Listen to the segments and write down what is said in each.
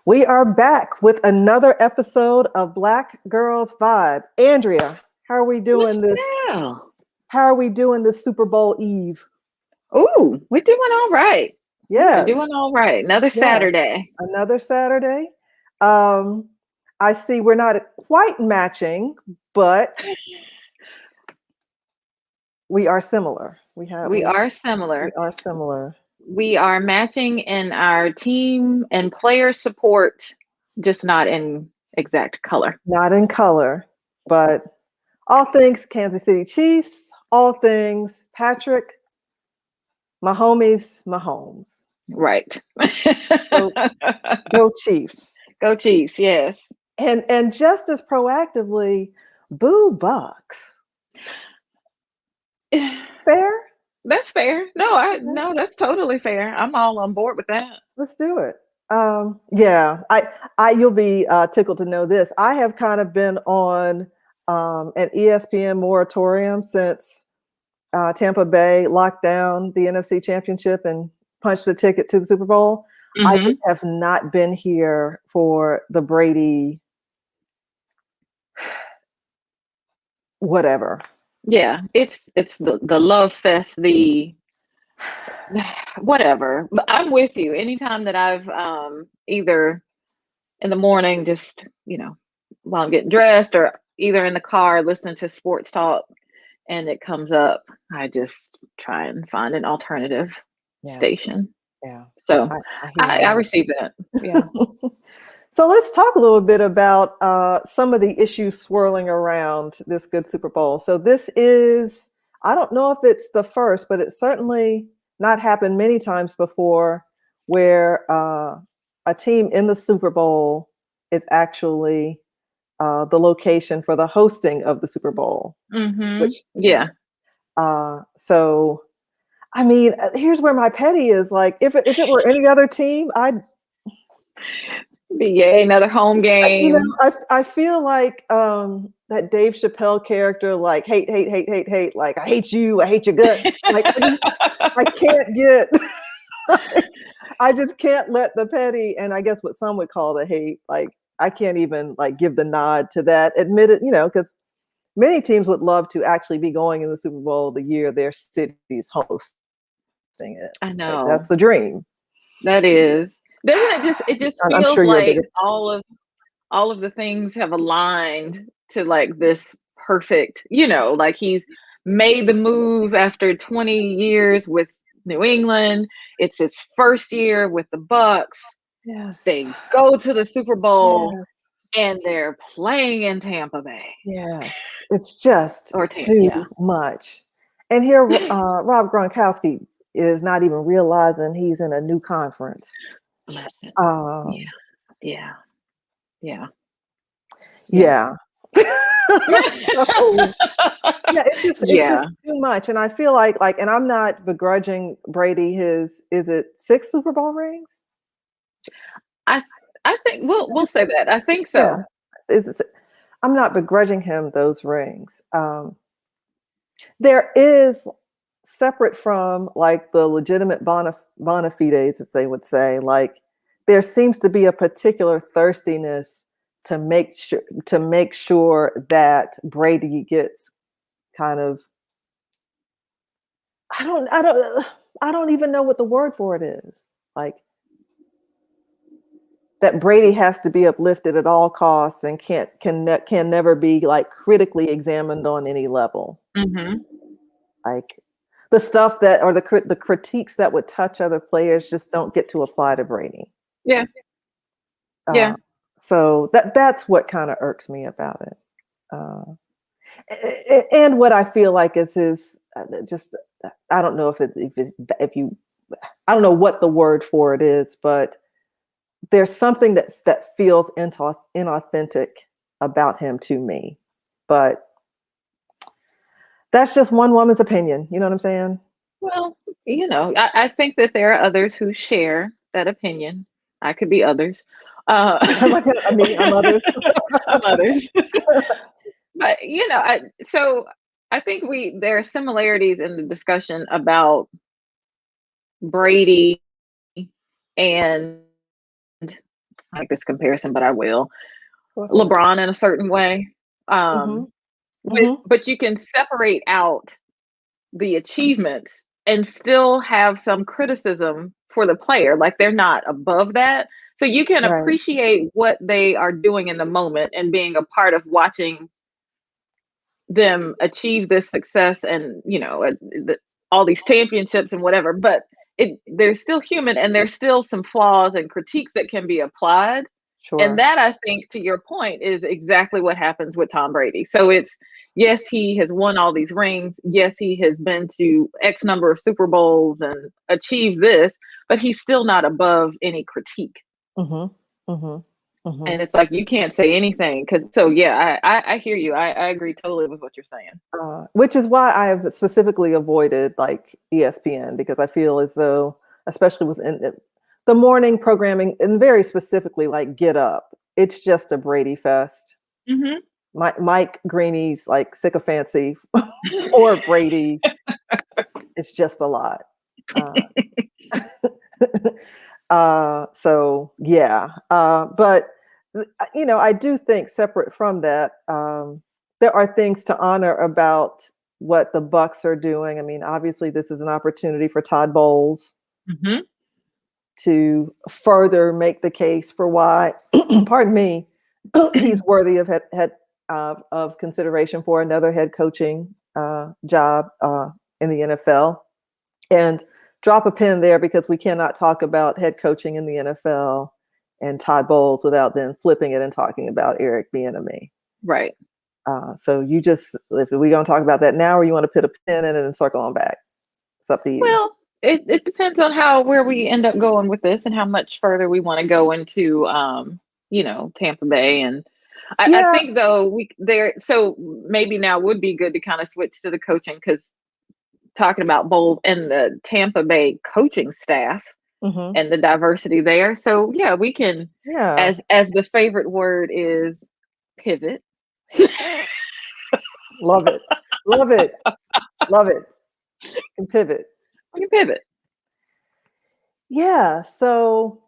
We are back with another episode of Black Girls Vibe. Andrea, how are we doing this? Michelle. How are we doing this Super Bowl Eve? Ooh, we're doing all right. We are Yes, doing all right. Another yes. Saturday. Another Saturday. Um, I see we're not quite matching, but we are similar. We are We similar. are similar. We are matching in our team and player support, just not in exact color. Not in color, but all things Kansas City Chiefs, all things Patrick, Mahomes. Right. Go, go Chiefs. Go Chiefs, yes. And just as proactively, boo Bucks. Fair? That's fair. Okay, That's totally fair. I'm all on board with that. let's do it. Yeah, you'll be tickled to know this. I have kind of been on an ESPN moratorium since Tampa Bay locked down the NFC Championship and punched the ticket to the Super Bowl. I Mm-hmm. just have not been here for the Brady whatever. Yeah, it's the love fest, the whatever. But I'm with you. Anytime that I've either in the morning, just while I'm getting dressed, or either in the car listening to sports talk, and it comes up, I just try and find an alternative Yeah, station. yeah. So I hear I you. receive that. Yeah. So let's talk a little bit about some of the issues swirling around this good Super Bowl. So this is, I don't know if it's the first, but it's certainly not happened many times before where a team in the Super Bowl is actually the location for the hosting of the Super Bowl, Mm-hmm. which, Yeah. so, I mean, here's where my petty is like, if it were any other team, Yay, another home game. I feel like that Dave Chappelle character, like hate, like I hate you, I hate your guts. Like I can't get, I just can't let the petty, and I guess what some would call the hate, like I can't even like give the nod to that. Admit it, because many teams would love to actually be going in the Super Bowl the year their city's hosting it. I Like that's know. the dream. That is. Doesn't it just I'm feels sure you're a big. like all of the things have aligned to like this perfect, like he's made the move after 20 years with New England. It's his first year with the Bucks. Yes. They go to the Super Bowl Yes. and they're playing in Tampa Bay. Yes, it's just Or too yeah. much. And here, Rob Gronkowski is not even realizing he's in a new conference. Bless him. Yeah. Um, Yeah. Yeah. Yeah. yeah. So, yeah, it's Yeah. just too much. And I feel like, and I'm not begrudging Brady his, is it 6 Super Bowl rings? I I think we'll say that. I think Yeah. so. I'm not begrudging him those rings. There is, separate from like the legitimate bona fides, as they would say, like there seems to be a particular thirstiness to make sure that Brady gets kind of, I don't even know what the word for it is. Like that Brady has to be uplifted at all costs and can never be like critically examined on any level. Mm-hmm. Like the stuff that, or the critiques that would touch other players just don't get to apply to Brady. Yeah. Uh, Yeah. so that's what kind of irks me about it. And what I feel like is his just, I don't know if you, I don't know what the word for it is, but there's something that feels inauthentic about him to me. But that's just one woman's opinion. You know what I'm saying? Well, I think that there are others who share that opinion. I could be others. I mean, I'm others. I'm others. But so I think there are similarities in the discussion about Brady and like this comparison, but I will. Go for it. LeBron in a certain way. Mhm. With, Mhm. but you can separate out the achievements and still have some criticism for the player. Like they're not above that. So you can Right. appreciate what they are doing in the moment and being a part of watching them achieve this success and, all these championships and whatever. But they're still human and there's still some flaws and critiques that can be applied. And Sure. that, I think, to your point, is exactly what happens with Tom Brady. So it's, yes, he has won all these rings. Yes, he has been to X number of Super Bowls and achieved this, but he's still not above any critique. Mhm. Mhm. Mhm. And it's like, you can't say anything. So yeah, I hear you. I agree totally with what you're saying. Which is why I have specifically avoided like ESPN because I feel as though, especially the morning programming, and very specifically like Get Up, it's just a Brady fest. Hmm. Mike Greeney's like sycophancy or Brady, it's just a lot. Uh, so yeah, but I do think separate from that, there are things to honor about what the Bucks are doing. I mean, obviously, this is an opportunity for Todd Bowles Hmm. to further make the case for why, pardon me, he's worthy of consideration for another head coaching job in the NFL. And drop a pin there because we cannot talk about head coaching in the NFL and Todd Bowles without then flipping it and talking about Eric Bieniemy. Right. So if we're going to talk about that now, or you want to put a pin in it and circle on back, it's up to you. Well, it depends on where we end up going with this and how much further we want to go into Tampa Bay. And I Yeah. think though so maybe now would be good to kind of switch to the coaching, because talking about Bowles and the Tampa Bay coaching staff Hmm. and the diversity there. So yeah, we can, Yeah. as the favorite word is, pivot. Love it. Love it. Love it. And pivot. We can pivot. Yeah. So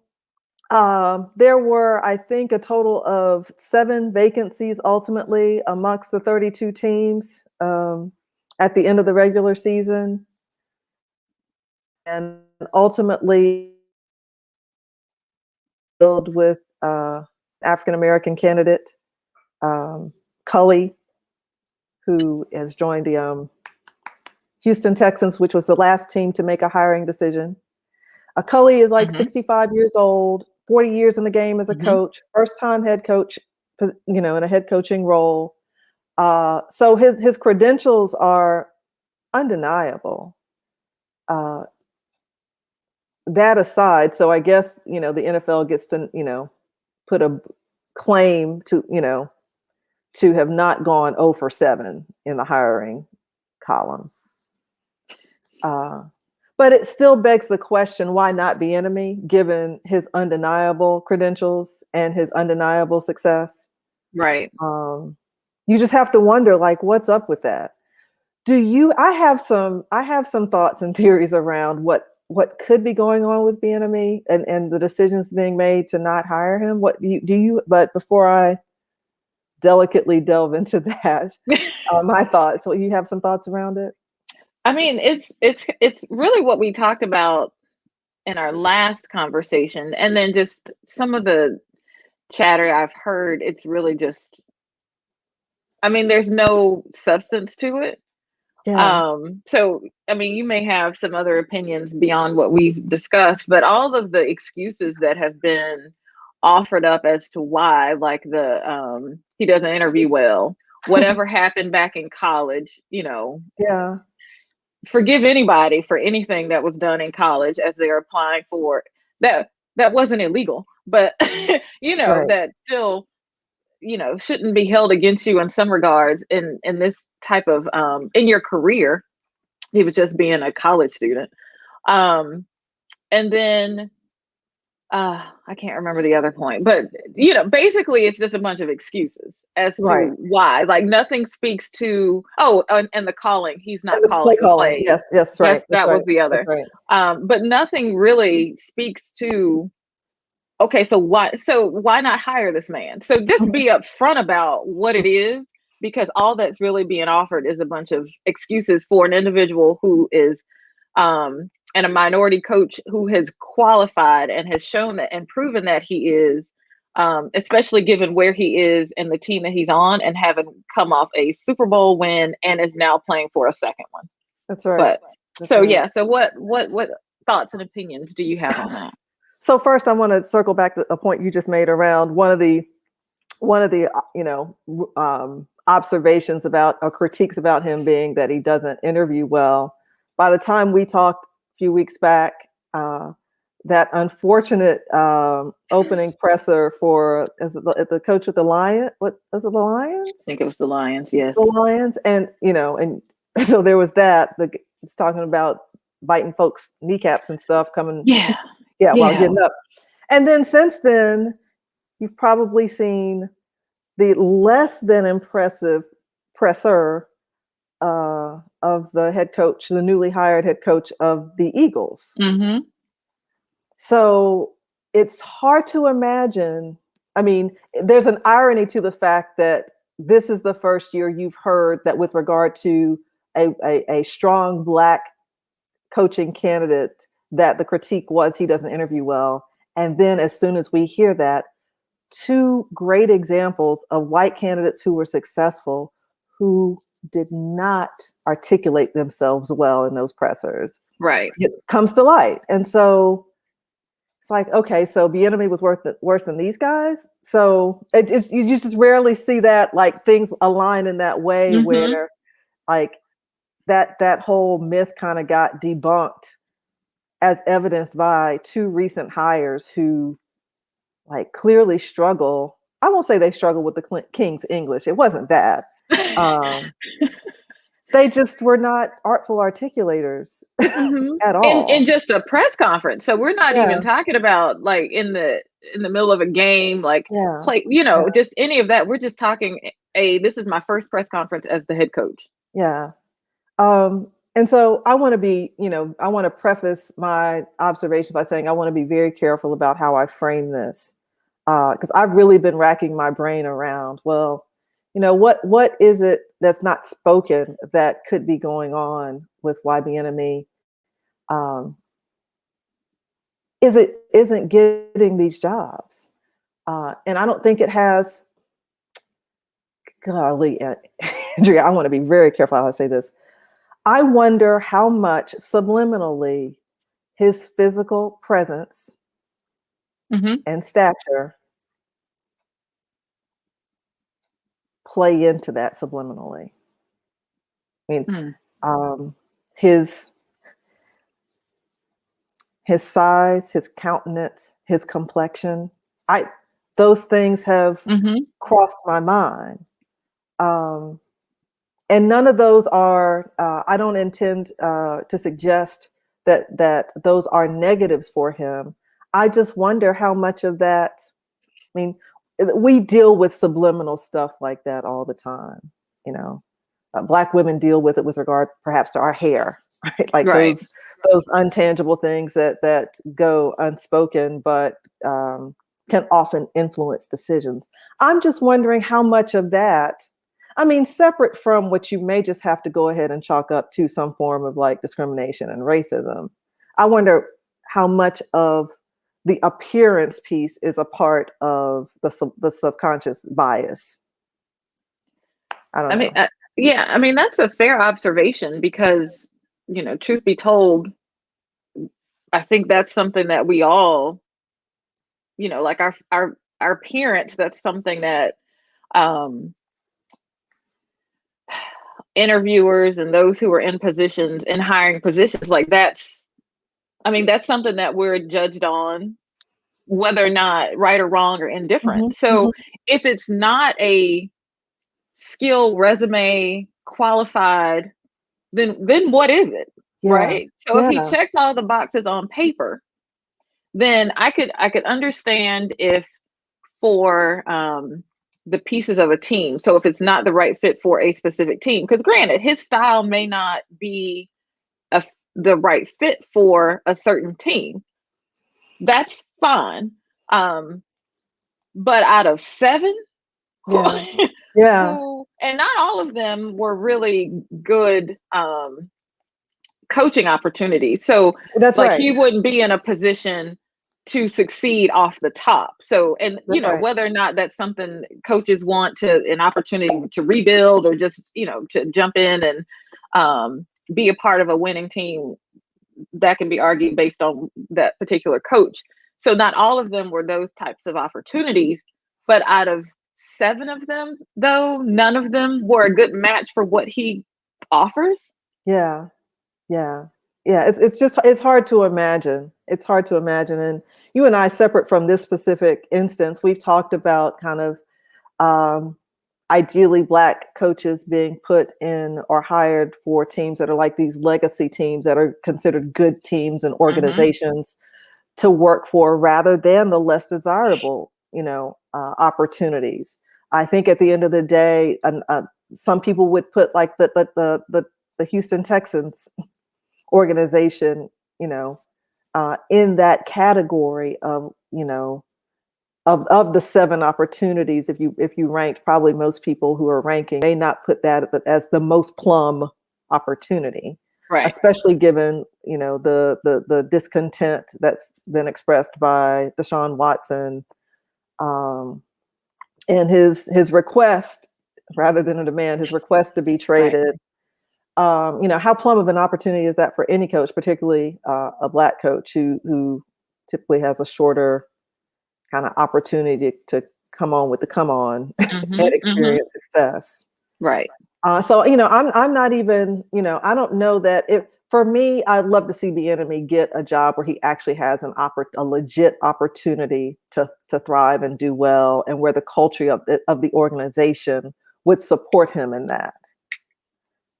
there were, I think, a total of 7 vacancies ultimately amongst the 32 teams at the end of the regular season. And ultimately filled with African American candidate, Cully, who has joined the Houston Texans, which was the last team to make a hiring decision. Cully is like Hmm. 65 years old, 40 years in the game as a Hmm. coach, first time head coach, in a head coaching role. So his credentials are undeniable. Uh, that aside, so I guess the NFL gets to put a claim to have not gone 0 for 7 in the hiring column. But it still begs the question, why not Bieniemy, given his undeniable credentials and his undeniable success? Right. You just have to wonder, like, what's up with that? I have some thoughts and theories around what could be going on with Bieniemy and the decisions being made to not hire him. But before I delicately delve into that, my thoughts. So you have some thoughts around it? I mean, it's really what we talked about in our last conversation, and then just some of the chatter I've heard. It's really just, I mean, there's no substance to it. Yeah. So I mean, you may have some other opinions beyond what we've discussed, but all of the excuses that have been offered up as to why, like he doesn't interview well, whatever happened back in college, Yeah. forgive anybody for anything that was done in college as they're applying for that wasn't illegal, but Right. that still shouldn't be held against you in some regards in this type of in your career. He was just being a college student. um and then I can't remember the other point, but basically it's just a bunch of excuses as Right. to why. Like nothing speaks to, and the calling. He's And not the play calling the calling. plays. Yes. Yes. Right. That's That right. was the That's other. right. But nothing really speaks to okay, so why not hire this man? So just be upfront about what it is, because all that's really being offered is a bunch of excuses for an individual who is and a minority coach who has qualified and has shown that and proven that he is, especially given where he is and the team that he's on, and having come off a Super Bowl win and is now playing for a second one. That's right. But That's so right. yeah, so what thoughts and opinions do you have on that? So first, I want to circle back to a point you just made around one of the observations about or critiques about him being that he doesn't interview well. By the time we talked a few weeks back, that unfortunate opening presser for the coach of the Lions. What was it? The Lions? I think it was the Lions. Yes, the Lions, and and so there was that. It's talking about biting folks' kneecaps and stuff coming. Yeah, while getting up. And then since then, you've probably seen the less than impressive presser of the head coach, the newly hired head coach of the Eagles. Mm-hmm. So it's hard to imagine. I mean, there's an irony to the fact that this is the first year you've heard that with regard to a strong Black coaching candidate, that the critique was he doesn't interview well. And then as soon as we hear that, two great examples of white candidates who were successful who did not articulate themselves well in those pressers. Right. It comes to light. And so it's like, okay, so Bieniemy was worse than these guys. So you just rarely see that, like, things align in that way, Mm-hmm. where like that whole myth kind of got debunked, as evidenced by two recent hires who like clearly struggle. I won't say they struggle with the King's English. It wasn't that. They just were not artful articulators at all. In just a press conference. So we're not even talking about like in the middle of a game, like play, just any of that. We're just talking this is my first press conference as the head coach. Yeah. And so I want to preface my observation by saying I want to be very careful about how I frame this, because I've really been racking my brain around, well, what is it that's not spoken that could be going on with why Bieniemy isn't getting these jobs, and I don't think it has. Golly, Andrea, I want to be very careful how I say this. I wonder how much subliminally his physical presence and stature play into that subliminally. I mean, his size, his countenance, his complexion, those things have crossed my mind. And none of those are, I don't intend to suggest that those are negatives for him. I just wonder how much of that, I mean, we deal with subliminal stuff like that all the time. Black women deal with it with regard perhaps to our hair, right? Like those untangible things that go unspoken, but can often influence decisions. I'm just wondering how much of that, I mean, separate from what you may just have to go ahead and chalk up to some form of like discrimination and racism, I wonder how much of the appearance piece is a part of the subconscious bias. I don't know. I mean, that's a fair observation because, truth be told, I think that's something that we all, like our parents, that's something that interviewers and those who are in positions, in hiring positions, like that's something that we're judged on, whether or not right or wrong or indifferent. So if it's not a skill resume qualified, then what is it? Right. So if he checks all the boxes on paper, then I could understand if for the pieces of a team. So if it's not the right fit for a specific team, because granted, his style may not be the right fit for a certain team. That's fine. But out of 7, Yeah. Yeah. and not all of them were really good coaching opportunities. So That's like right. he wouldn't be in a position to succeed off the top. So, and That's right. whether or not that's something coaches want an opportunity to rebuild or just, to jump in and be a part of a winning team, that can be argued based on that particular coach. So not all of them were those types of opportunities, but out of 7 of them, though, none of them were a good match for what he offers. Yeah. Yeah. Yeah. It's hard to imagine. It's hard to imagine. And you and I, separate from this specific instance, we've talked about kind of um, ideally Black coaches being put in or hired for teams that are like these legacy teams that are considered good teams and organizations to work for, rather than the less desirable, opportunities. I think at the end of the day, some people would put like the Houston Texans organization, in that category of, of the 7 opportunities. If you ranked, probably most people who are ranking may not put that as the most plum opportunity, Right. especially given the discontent that's been expressed by Deshaun Watson, and his request, rather than a demand, his request to be traded. How plum of an opportunity is that for any coach, particularly a Black coach who typically has a shorter kind of opportunity to come on and experience success. Right. So I'm not even, I don't know that if for me, I'd love to see Bieniemy get a job where he actually has a legit opportunity to thrive and do well, and where the culture of the organization would support him in that.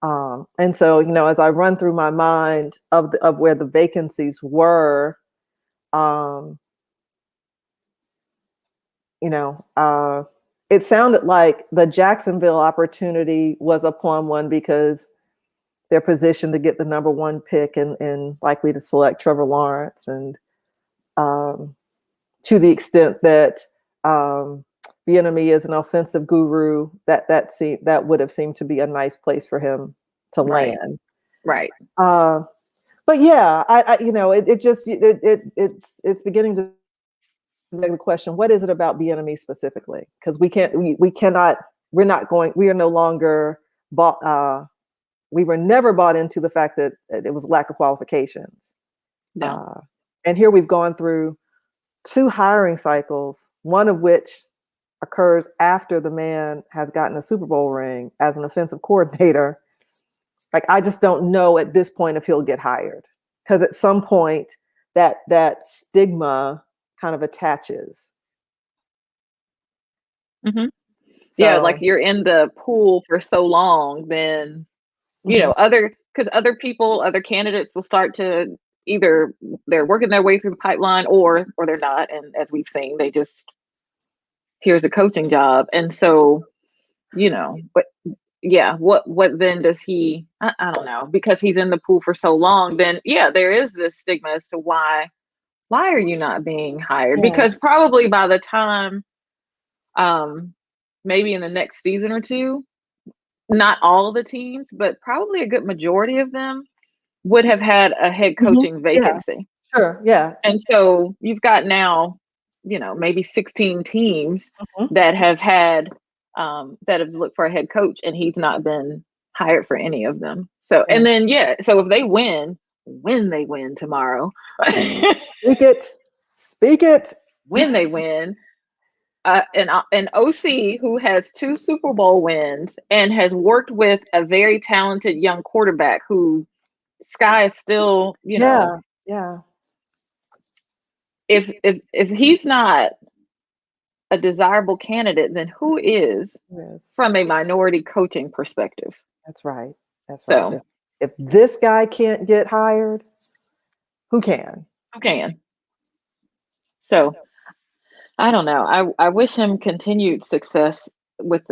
And so, as I run through my mind of where the vacancies were, it sounded like the Jacksonville opportunity was a plum one because they're positioned to get the number 1 pick and likely to select Trevor Lawrence. And to the extent that Bieniemy is an offensive guru, that would have seemed to be a nice place for him to land. Right. But yeah, it's beginning to beg the question: what is it about Bieniemy specifically? Because we are no longer bought. We were never bought into the fact that it was lack of qualifications. No. And here we've gone through 2 hiring cycles, one of which occurs after the man has gotten a Super Bowl ring as an offensive coordinator. Like, I just don't know at this point if he'll get hired, because at some point that stigma kind of attaches. So, yeah, like you're in the pool for so long, then other candidates will start to, either they're working their way through the pipeline or they're not, and as we've seen, they just, here's a coaching job. And so, but yeah, what then does he, I don't know, because he's in the pool for so long, then there is this stigma as to why are you not being hired? Because probably by the time maybe in the next season or 2, not all of the teams, but probably a good majority of them would have had a head coaching vacancy. Yeah. Sure. Yeah. And so you've got now, maybe 16 teams that have had that have looked for a head coach, and he's not been hired for any of them. So, and then, so if they win, when they win tomorrow, speak it, when they win, an OC who has 2 Super Bowl wins and has worked with a very talented young quarterback who sky is still, yeah. If he's not a desirable candidate, then who is from a minority coaching perspective? That's right. That's So, right. If this guy can't get hired, who can? So I don't know. I wish him continued success with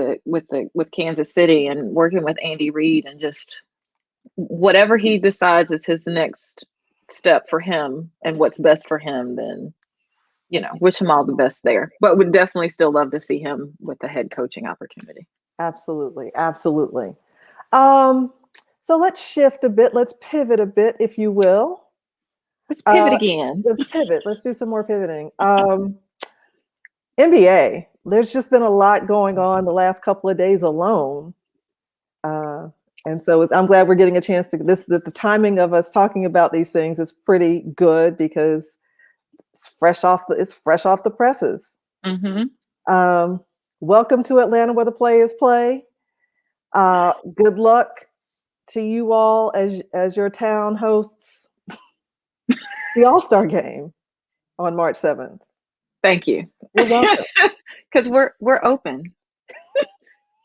Kansas City and working with Andy Reid, and just whatever he decides is his next step for him and what's best for him, then wish him all the best there. But would definitely still love to see him with a head coaching opportunity. Absolutely. Absolutely. Um, so let's shift a bit. Let's pivot a bit, if you will. Let's pivot again. Let's pivot. Let's do some more pivoting. NBA. There's just been a lot going on the last couple of days alone. And so I'm glad we're getting a chance to the timing of us talking about these things is pretty good because it's fresh off the presses. Mm-hmm. Welcome to Atlanta where the players play. Good luck to you all as your town hosts the All-Star game on March 7th. Thank you. You're welcome. Because we're open.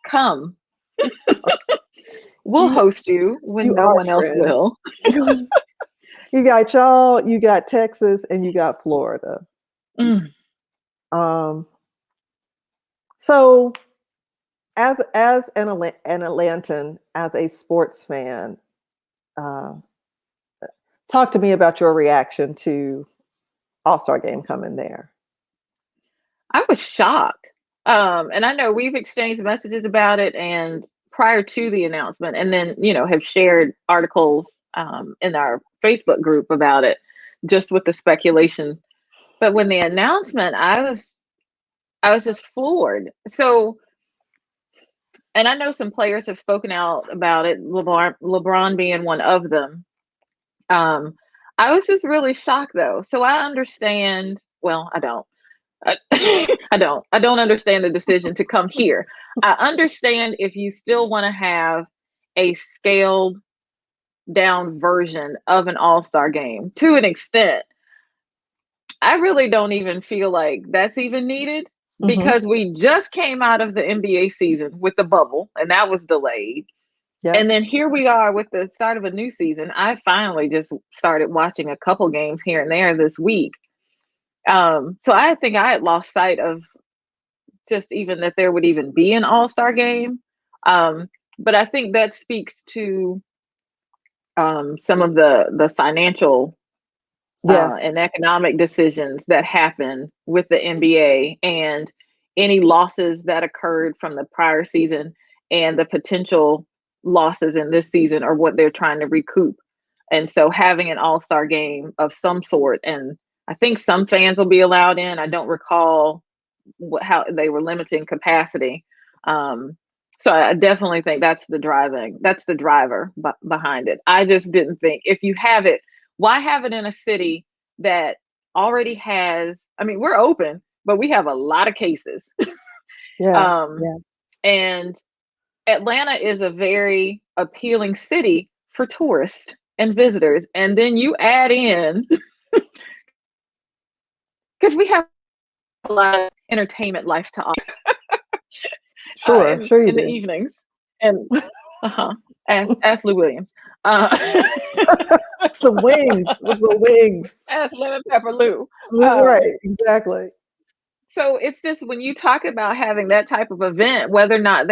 Come. We'll host you when no one else will. You got y'all, you got Texas, and you got Florida. So as an Atlantan, as a sports fan, talk to me about your reaction to All-Star game coming there. I was shocked. And I know we've exchanged messages about it and prior to the announcement, and then, have shared articles in our Facebook group about it, just with the speculation. But when the announcement, I was just floored. So, and I know some players have spoken out about it, LeBron being one of them. I was just really shocked though. So I understand, well, I don't. I don't understand the decision to come here. I understand if you still want to have a scaled down version of an all-star game to an extent. I really don't even feel like that's even needed because we just came out of the NBA season with the bubble and that was delayed. Yep. And then here we are with the start of a new season. I finally just started watching a couple games here and there this week. So I think I had lost sight of just even that there would even be an all-star game. But I think that speaks to some of the financial and economic decisions that happen with the NBA and any losses that occurred from the prior season and the potential losses in this season are what they're trying to recoup. And so having an all-star game of some sort, and I think some fans will be allowed in. I don't recall how they were limiting capacity. So I definitely think that's the driver behind it. I just didn't think if you have it, why have it in a city that already has, I mean, we're open, but we have a lot of cases. And Atlanta is a very appealing city for tourists and visitors. And then you add in, because we have a lot of entertainment life to offer. Sure you in the evenings. And ask Lou Williams. It's the wings. It's the wings. Ask Lemon Pepper Lou. Right, exactly. So it's just when you talk about having that type of event, whether or not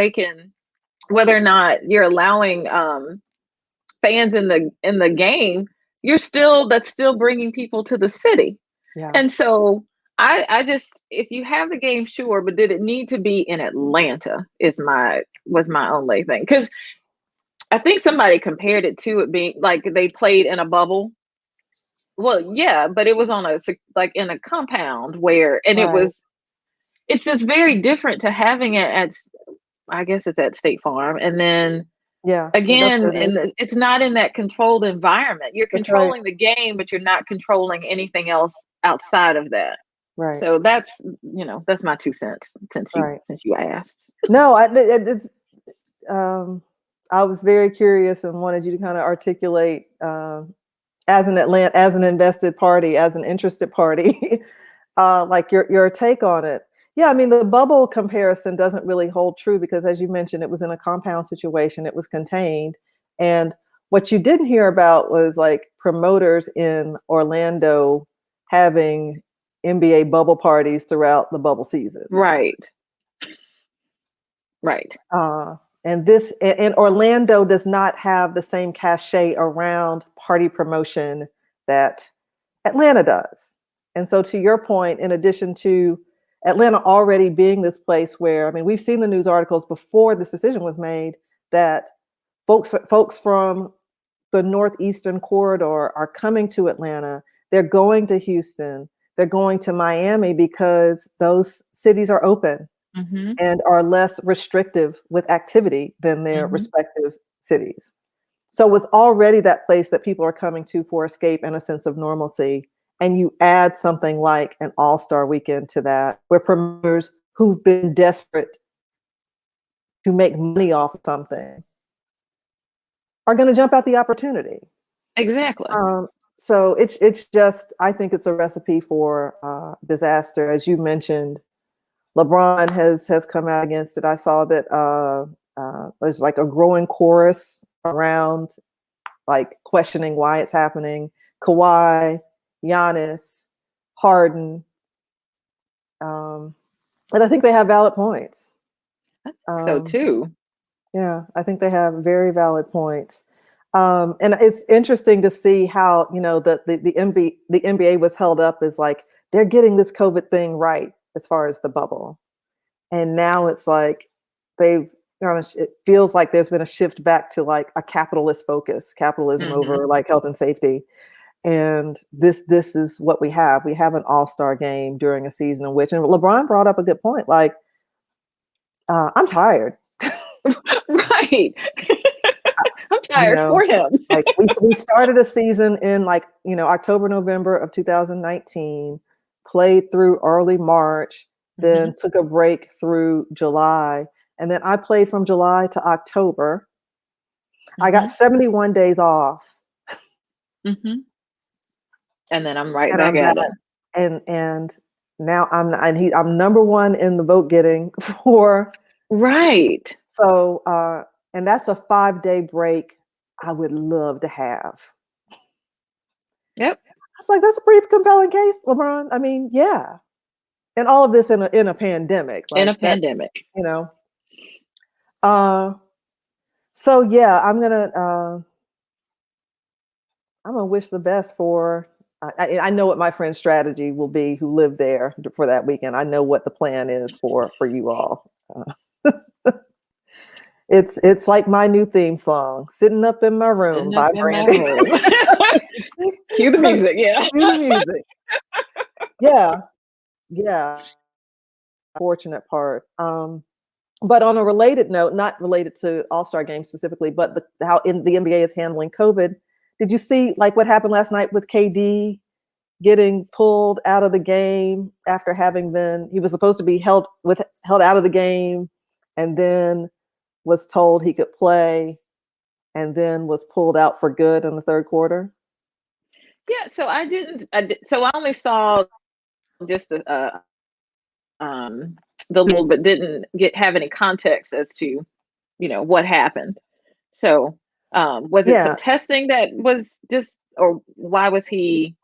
you're allowing fans in the game, that's still bringing people to the city. Yeah. And so I just, if you have the game, sure, but did it need to be in Atlanta was my only thing. Because I think somebody compared it to it being like they played in a bubble. Well, yeah, but it was on in a compound it's just very different to having it at, I guess it's at State Farm. And then again, it's not in that controlled environment. You're controlling the game, but you're not controlling anything else outside of that. Right. So that's my 2 cents since you asked. No, I was very curious and wanted you to kind of articulate as an invested party, as an interested party, like your take on it. Yeah, I mean, the bubble comparison doesn't really hold true because, as you mentioned, it was in a compound situation. It was contained. And what you didn't hear about was like promoters in Orlando having NBA bubble parties throughout the bubble season. Right. And Orlando does not have the same cachet around party promotion that Atlanta does. And so to your point, in addition to Atlanta already being this place where, I mean, we've seen the news articles before this decision was made that folks from the northeastern corridor are coming to Atlanta. They're going to Houston. They're going to Miami because those cities are open Mm-hmm. and are less restrictive with activity than their Mm-hmm. respective cities. So it was already that place that people are coming to for escape and a sense of normalcy. And you add something like an all-star weekend to that, where promoters who've been desperate to make money off of something are going to jump at the opportunity. Exactly. So it's just, I think it's a recipe for disaster. As you mentioned, LeBron has come out against it. I saw that there's like a growing chorus around like questioning why it's happening. Kawhi, Giannis, Harden, and I think they have valid points. So too. Yeah, I think they have very valid points. And it's interesting to see how, you know, the NBA was held up as like they're getting this COVID thing right as far as the bubble. And now it's like they've it feels like there's been a shift back to like a capitalist focus, capitalism Mm-hmm. over like health and safety. And this is what we have. We have an all-star game during a season in which, and LeBron brought up a good point, like I'm tired. Right. I'm You tired know, for him. like we started a season in like, you know, October, November of 2019, played through early March, Mm-hmm. then took a break through July. And then I played from July to October. I got Mm-hmm. 71 days off. Mm-hmm. And then I'm right And back I'm at back. it. And now I'm number one in the vote getting for, Right. so and that's a 5-day break I would love to have. Yep. It's like that's a pretty compelling case, LeBron. I mean, yeah. And all of this in a pandemic, In a like that, pandemic. you know. So yeah, I'm gonna wish the best for. I know what my friend's strategy will be who live there for that weekend. I know what the plan is for you all. It's like my new theme song, "Sitting Up in My Room" Sitting up by in my Brandy. room. Cue the music. Yeah. Cue the music. Yeah, yeah. Fortunate part. But on a related note, not related to All-Star Games specifically, but how in the NBA is handling COVID. Did you see like what happened last night with KD getting pulled out of the game after having been, he was supposed to be held out of the game, and then was told he could play, and then was pulled out for good in the third quarter? Yeah. So so I only saw just the little, but didn't have any context as to, what happened. So, was it some Yeah, testing that was just, or why was he,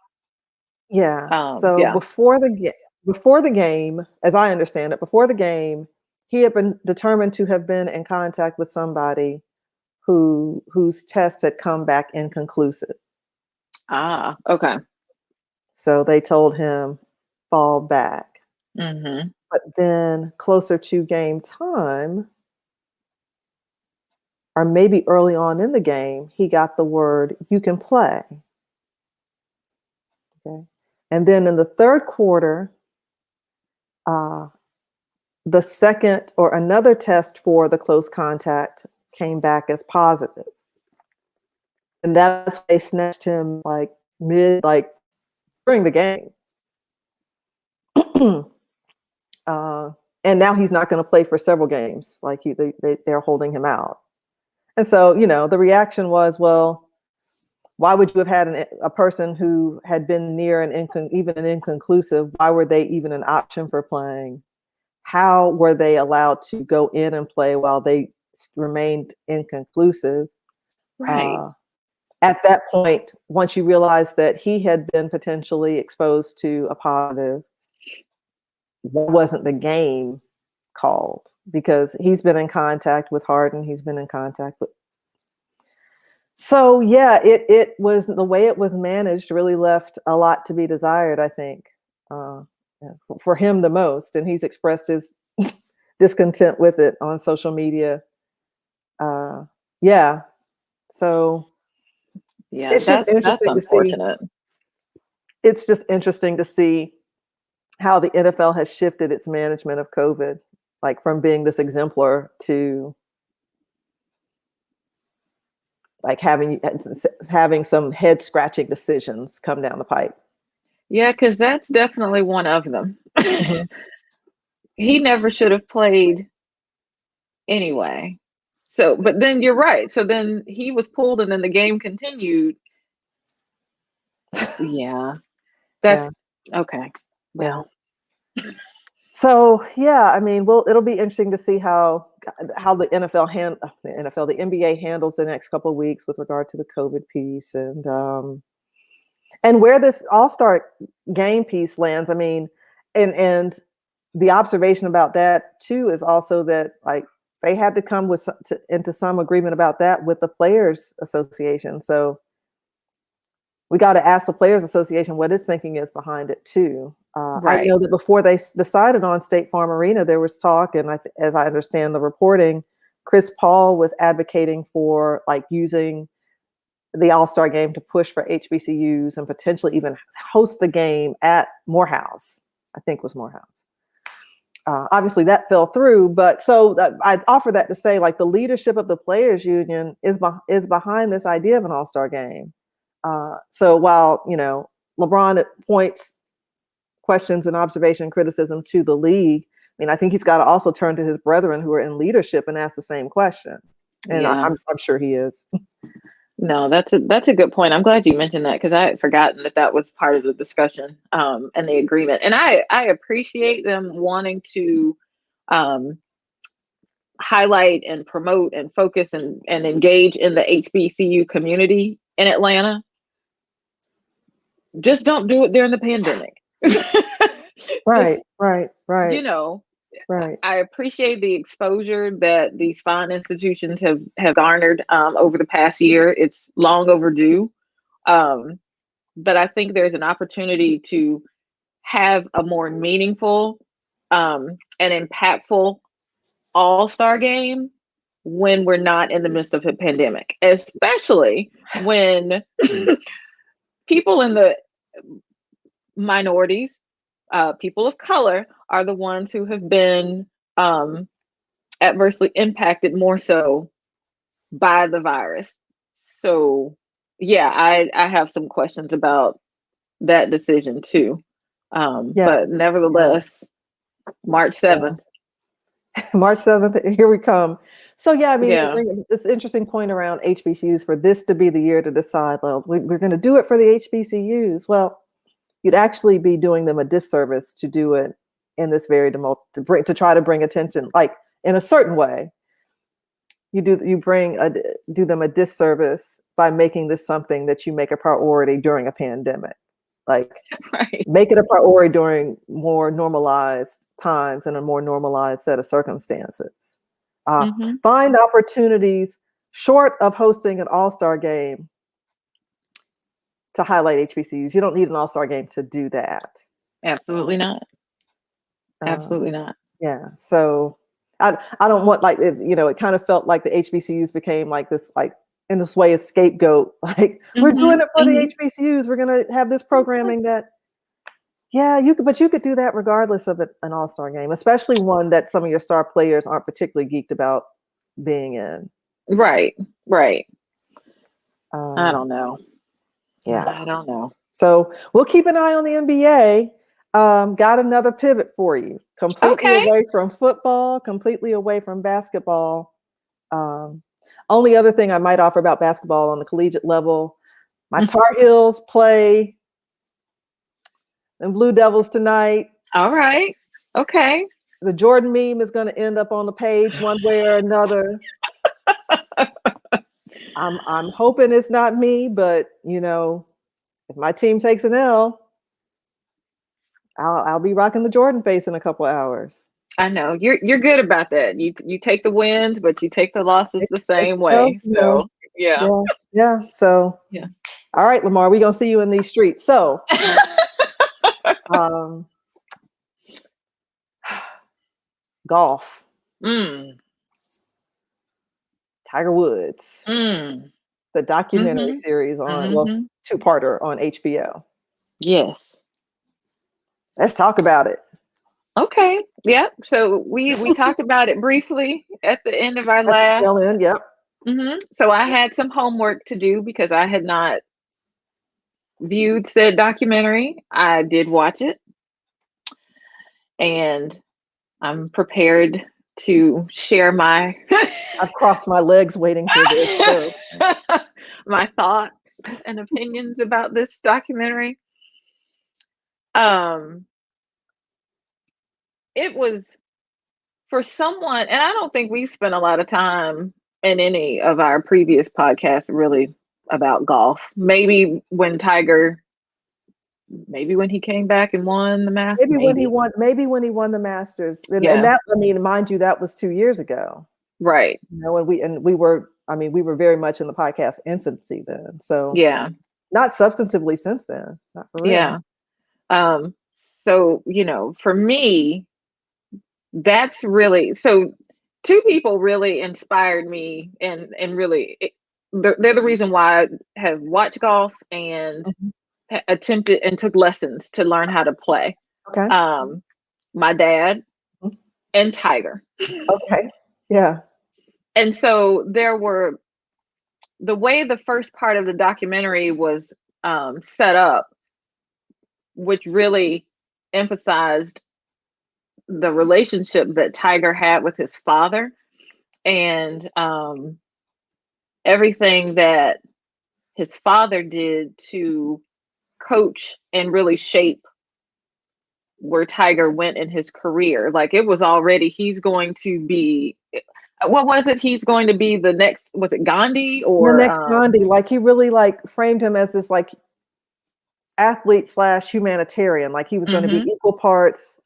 yeah. So yeah. before the game, as I understand it, before the game, he had been determined to have been in contact with somebody whose test had come back inconclusive. Ah, okay. So they told him fall back. Mm-hmm. But then closer to game time, or maybe early on in the game, he got the word you can play. Okay. And then in the third quarter, uh, the second or another test for the close contact came back as positive. And that's why they snatched him like like during the game. uh, and now he's not going to play for several games. Like they're holding him out. And so, you know, the reaction was, well, why would you have had a person who had been near even an inconclusive? Why were they even an option for playing? How were they allowed to go in and play while they remained inconclusive? Right. Uh, at that point, once you realize that he had been potentially exposed to a positive, why wasn't the game called? Because he's been in contact with Harden, he's been in contact with. So yeah, it was the way it was managed really left a lot to be desired, I think. uh, for him the most, and he's expressed his discontent with it on social media. Yeah, so Yeah, it's just that's interesting to see. unfortunate. It's just interesting to see how the NFL has shifted its management of COVID, like from being this exemplar to like having some head scratching decisions come down the pipe. Yeah, because that's definitely one of them. Mhm. He never should have played anyway. So, but then you're right. So then he was pulled and then the game continued. Yeah, Yeah, that's okay. yeah. Well, So yeah, I mean, well, it'll be interesting to see how the the NBA handles the next couple of weeks with regard to the COVID piece, and where this All-Star game piece lands. I mean, and the observation about that too is also that like they had to come into some agreement about that with the Players Association. So we got to ask the Players Association what its thinking is behind it too. I right, know that before they decided on State Farm Arena, there was talk, and as I understand the reporting, Chris Paul was advocating for like using the All-Star game to push for HBCUs and potentially even host the game at Morehouse. I think was Morehouse. Obviously, that fell through, but I offer that to say, like the leadership of the players' union is behind this idea of an All-Star game. So while LeBron points questions and observation and criticism to the league, I mean, I think he's got to also turn to his brethren who are in leadership and ask the same question. And yeah. I'm sure he is. No, that's a good point. I'm glad you mentioned that because I had forgotten that that was part of the discussion and the agreement. And I appreciate them wanting to um, highlight and promote and focus and engage in the HBCU community in Atlanta. Just don't do it during the pandemic. Right, Just, right, you right, know, right. I appreciate the exposure that these fine institutions have garnered over the past year. It's long overdue. Um, but I think there's an opportunity to have a more meaningful and impactful all-star game when we're not in the midst of a pandemic, especially when people in the minorities, people of color, are the ones who have been um, adversely impacted more so by the virus. So, yeah, I have some questions about that decision too. Yeah, But yeah, nevertheless, March yeah. 7th. March 7th, here we come. So yeah, I mean, Yeah, it's an interesting point around HBCUs for this to be the year to decide, well, we're going to do it for the HBCUs. Well, you'd actually be doing them a disservice to do it in this very to try to bring attention, like in a certain way. Do them a disservice by making this something that you make a priority during a pandemic. Like right. make it a priority during more normalized times and a more normalized set of circumstances. Hmm. Find opportunities short of hosting an all-star game to highlight HBCUs. You don't need an all-star game to do that. Absolutely not. Uh, Absolutely not. yeah. So I don't want like it kind of felt like the HBCUs became like this like in this way a scapegoat. Like we're Hmm. doing it for the Hmm. HBCUs. We're gonna have this programming that yeah, but you could do that regardless of an all-star game, especially one that some of your star players aren't particularly geeked about being in. Right. Right. I Um, don't know. yeah. I don't know. So we'll keep an eye on the NBA. Got another pivot for you. Completely Okay. away from football, completely away from basketball. Um, Only other thing I might offer about basketball on the collegiate level, my Mm. Tar Heels play and Blue Devils tonight. All right. Okay. The Jordan meme is going to end up on the page one way or another. I'm hoping it's not me, but if my team takes an L, I'll be rocking the Jordan face in a couple of hours. I know you're good about that. You take the wins, but you take the losses the Take same the L's, way. So yeah. yeah, yeah. So Yeah. all right, Lamar, we're gonna see you in these streets. So Um, golf, Mm. Tiger Woods, Mm. the documentary Mhm. series on, well, Mhm. two-parter on HBO. Yes. Let's talk about it. Okay. Yep. So we talked about it briefly at the end of our At the tail last. end, yep. So I had some homework to do because I had not viewed said documentary. I did watch it, and I'm prepared to share my I've crossed my legs waiting for this. So my thoughts and opinions about this documentary. Um, it was for someone, and I don't think we've spent a lot of time in any of our previous podcasts really about golf. Maybe when he came back and won the Masters, maybe when he won the Masters. And Yeah, that, I mean, mind you, that was 2 years ago. right. You know, and we were, I mean, we were very much in the podcast infancy then. So Yeah, not substantively since then. Not for real. yeah. Um, so, for me, that's really so two people really inspired me and really they're the reason why I have watched golf and Mhm. attempted and took lessons to learn how to play. Okay. My dad Mhm. and Tiger. Okay. Yeah. And so the way the first part of the documentary was set up, which really emphasized the relationship that Tiger had with his father and everything that his father did to coach and really shape where Tiger went in his career. Like it was already, he's going to be, what was it? He's going to be the next, was it Gandhi The or, next Gandhi, like he really like framed him as this like athlete slash humanitarian. Like he was going to be mhm, equal parts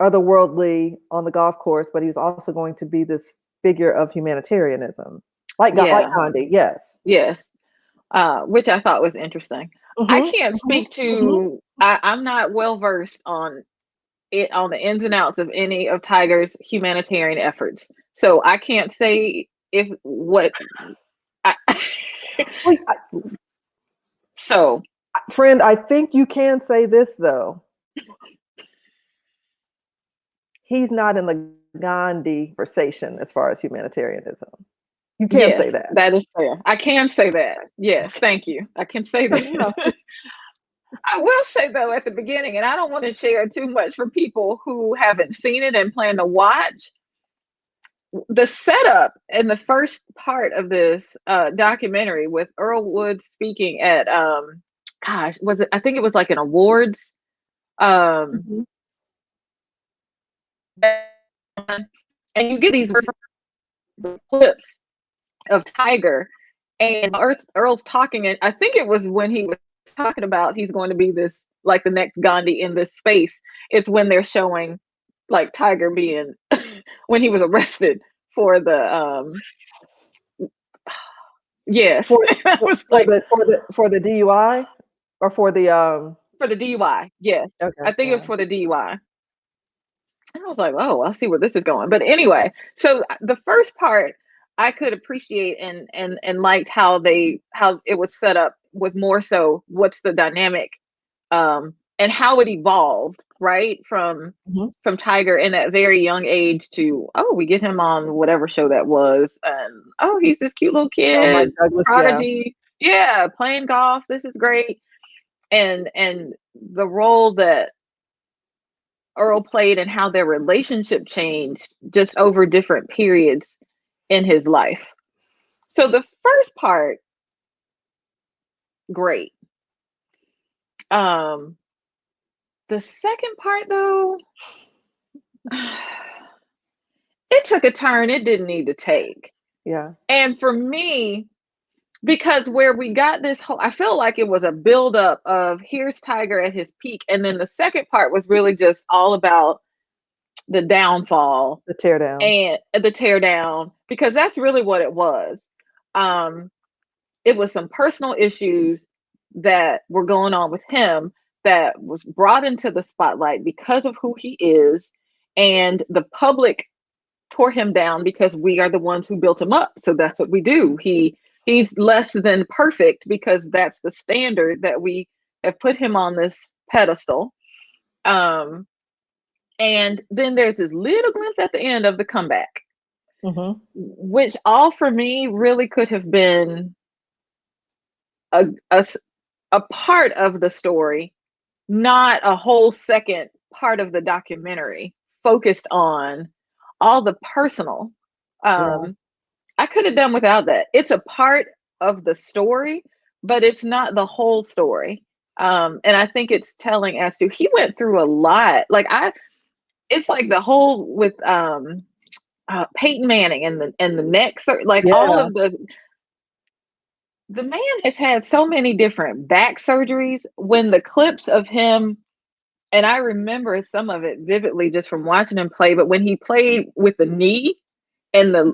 otherworldly on the golf course, but he's also going to be this figure of humanitarianism, like yeah, Gandhi. Yes. yes, which I thought was interesting. I Hmm. can't Hmm. speak Hmm. to, I'm not well versed on the ins and outs of any of Tiger's humanitarian efforts. So I can't say if what I, Well, so friend, I think you can say this though. He's not in the Gandhi conversation as far as humanitarianism. You can say yes, that. that is fair. I can say that. Yes, Okay. thank you. I can say So, you know, that. I will say though at the beginning, and I don't want to share too much for people who haven't seen it and plan to watch. The setup in the first part of this documentary with Earl Woods speaking at gosh, was it, I think it was like an awards um mhm. and you get these clips of Tiger and Earl's talking, and I think it was when he was talking about he's going to be this like the next Gandhi in this space. It's when they're showing like Tiger being when he was arrested for the yes. for That was like for the DUI or for the for the DUI. Yes. okay, I think it was yeah. for the DUI. And I was like, oh, I'll see where this is going. But anyway, so the first part I could appreciate and liked how it was set up with more so what's the dynamic and how it evolved, right? Mhm. From Tiger in that very young age to we get him on whatever show that was, and he's this cute little Oh, Mike kid, Douglas, yeah. prodigy, yeah, playing golf. This is great, and the role that Earl played and how their relationship changed just over different periods in his life. So the first part, great. Um, the second part though, it took a turn it didn't need to take. Yeah. And for me, because where we got this whole, I feel like it was a buildup of here's Tiger at his peak. And then the second part was really just all about the downfall The tear down. and the tear down, because that's really what it was. Um, it was some personal issues that were going on with him, that was brought into the spotlight because of who he is, and the public tore him down because we are the ones who built him up. So that's what we do. He's less than perfect because that's the standard that we have put him on this pedestal. And then there's this little glimpse at the end of the comeback, which all for me really could have been a part of the story, not a whole second part of the documentary focused on all the personal. I could have done without that. It's a part of the story, but it's not the whole story. And I think it's telling as to he went through a lot. Like it's like the whole with Peyton Manning and the neck, like all of the man has had so many different back surgeries. When the clips of him, and I remember some of it vividly just from watching him play, but when he played with the knee and the,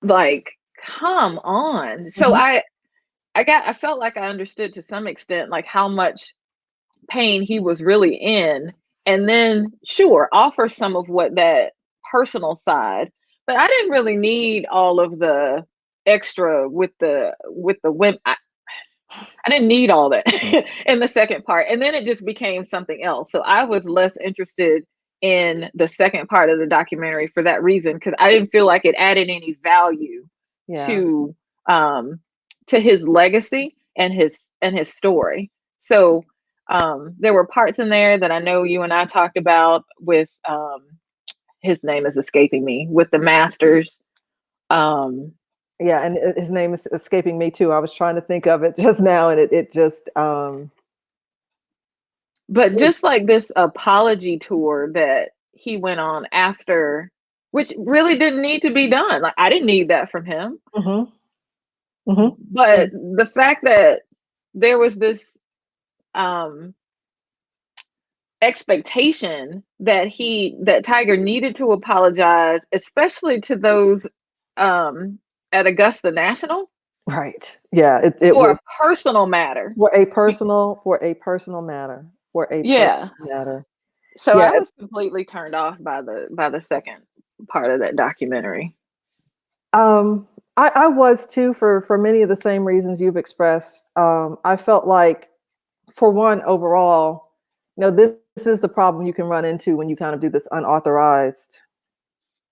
like, come on. So I felt like I understood to some extent like how much pain he was really in, and then sure, offer some of what that personal side, but I didn't really need all of the extra with the women. I didn't need all that in the second part. And then it just became something else. So I was less interested in the second part of the documentary for that reason, because I didn't feel like it added any value to his legacy and his story. So there were parts in there that I know you and I talked about with his name is escaping me, with the Masters. Yeah, and his name is escaping me too. I was trying to think of it just now, and it just. But just like this apology tour that he went on after, which really didn't need to be done. Like I didn't need that from him. But the fact that there was this expectation that Tiger needed to apologize, especially to those at Augusta National. Right. Yeah. It for was a personal matter. For a personal matter. So Yeah. I was completely turned off by the second part of that documentary. I was too, for many of the same reasons you've expressed. I felt like, for one, overall, this is the problem you can run into when you kind of do this unauthorized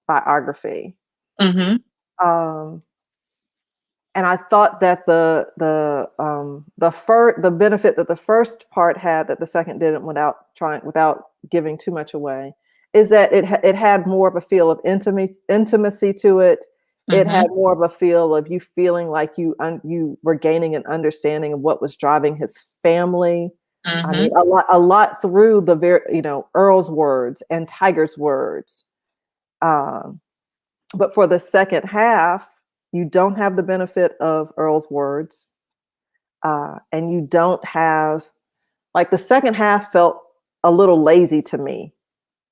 biography. And I thought that the benefit that the first part had that the second didn't, without giving too much away, is that it had more of a feel of intimacy to it. It had more of a feel of you feeling like you were gaining an understanding of what was driving his family. I mean, a lot through the Earl's words and Tiger's words. But for the second half, you don't have the benefit of Earl's words, and you don't have, like, the second half felt a little lazy to me,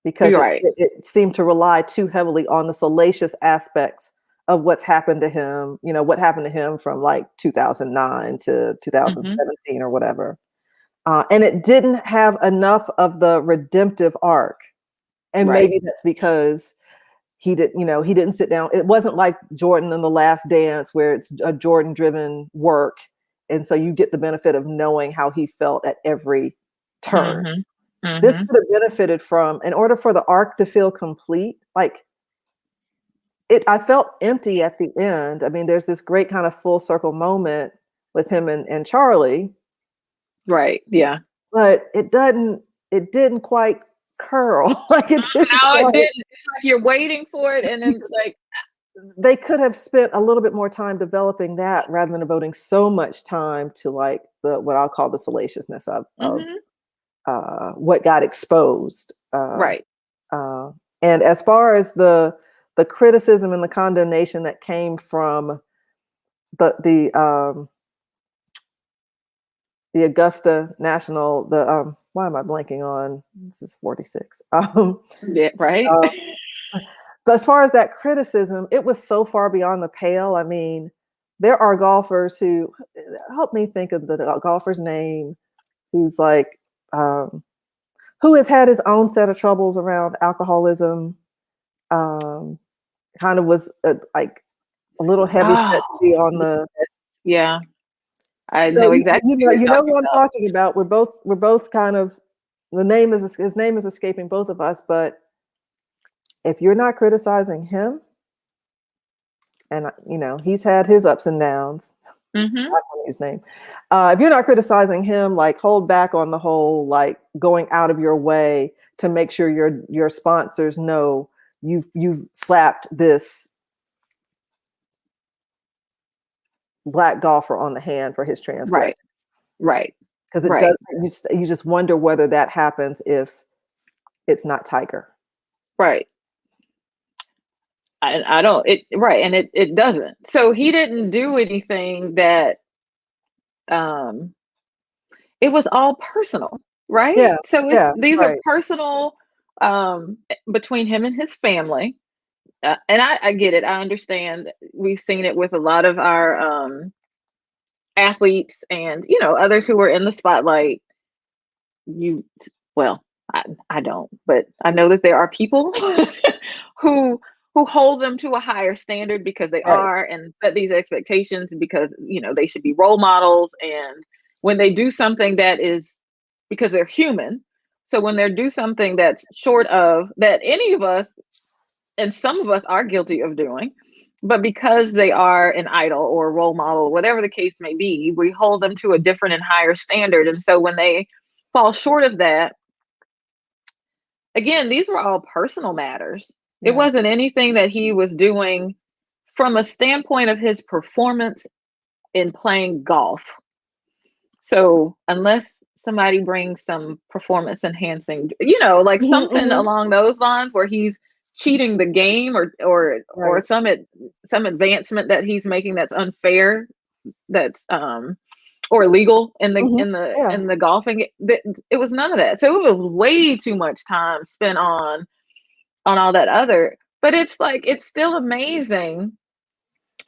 because it seemed to rely too heavily on the salacious aspects of what's happened to him, what happened to him from like 2009 to 2017 or whatever. And it didn't have enough of the redemptive arc. And maybe that's because he didn't sit down. It wasn't like Jordan in The Last Dance, where it's a Jordan driven work. And so you get the benefit of knowing how he felt at every turn. This could have benefited from, in order for the arc to feel complete, like I felt empty at the end. I mean, there's this great kind of full circle moment with him and Charlie. Right. Yeah. But it didn't quite curl. Like it didn't. No, it didn't. It's like you're waiting for it, and it's like they could have spent a little bit more time developing that rather than devoting so much time to like what I'll call the salaciousness of what got exposed. Right. And as far as the criticism and the condemnation that came from the Augusta National, why am I blanking on? This is 46. Yeah, right. But as far as that criticism, it was so far beyond the pale. I mean, there are golfers who, help me think of the golfer's name who's like, who has had his own set of troubles around alcoholism. Um, Kind of was like a little heavy set Oh, to be on the. yeah. I So know exactly what you're you know talking who I'm about. talking about. We're both kind of, the name is his name is escaping both of us. But if you're not criticizing him, and you know he's had his ups and downs. Hmm. His name. If you're not criticizing him, like hold back on the whole like going out of your way to make sure your sponsors know you've slapped this black golfer on the hand for his transgression. Right, right, Because it does, right, you just wonder whether that happens if it's not Tiger. right. I don't it right, and it doesn't. So he didn't do anything that um it was all personal, right? Yeah, So it's yeah, these are right, personal between him and his family. And I get it. I understand. We've seen it with a lot of our athletes and others who are in the spotlight. You well, I don't, but I know that there are people who hold them to a higher standard because they right, are and set these expectations because they should be role models, and when they do something that is because they're human, so when they do something that's short of that any of us and some of us are guilty of doing, but because they are an idol or a role model, whatever the case may be, we hold them to a different and higher standard. And so when they fall short of that, again, these were all personal matters. It yeah. wasn't anything that he was doing from a standpoint of his performance in playing golf. So unless somebody brings some performance enhancing, like Mhm, something mhm, along those lines where he's cheating the game or right. some advancement that he's making that's unfair, that's or illegal in the Mhm, yeah. golfing, it was none of that. So it was way too much time spent on all that other, but it's like it's still amazing.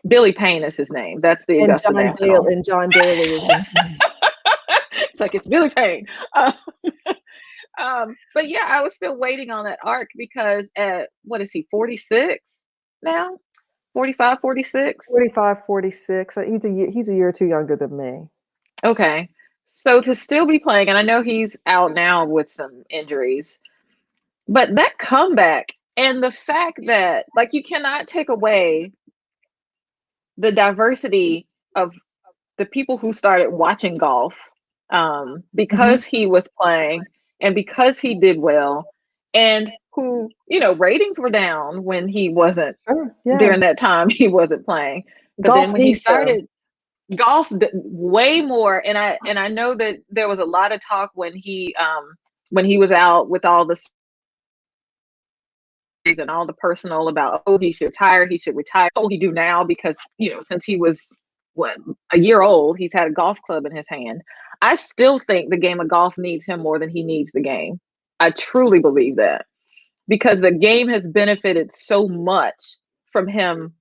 Billy Payne is his name. That's the Augusta National. And John Daly is in. It's like it's Billy Payne. Uh, but yeah, I was still waiting on that arc because at what is he, 46 now? 45, 46? 45, 46. He's a year or two younger than me. Okay. So to still be playing, and I know he's out now with some injuries, but that comeback and the fact that like you cannot take away the diversity of the people who started watching golf Mhm. because he was playing and because he did well, and who ratings were down when he wasn't Sure, yeah. during that time he wasn't playing, but then Golf when he needs him. started way more, and I know that there was a lot of talk when he was out with all the and all the personal about, oh, he should retire. Oh, he do now because since he was what, a year old, he's had a golf club in his hand. I still think the game of golf needs him more than he needs the game. I truly believe that because the game has benefited so much from him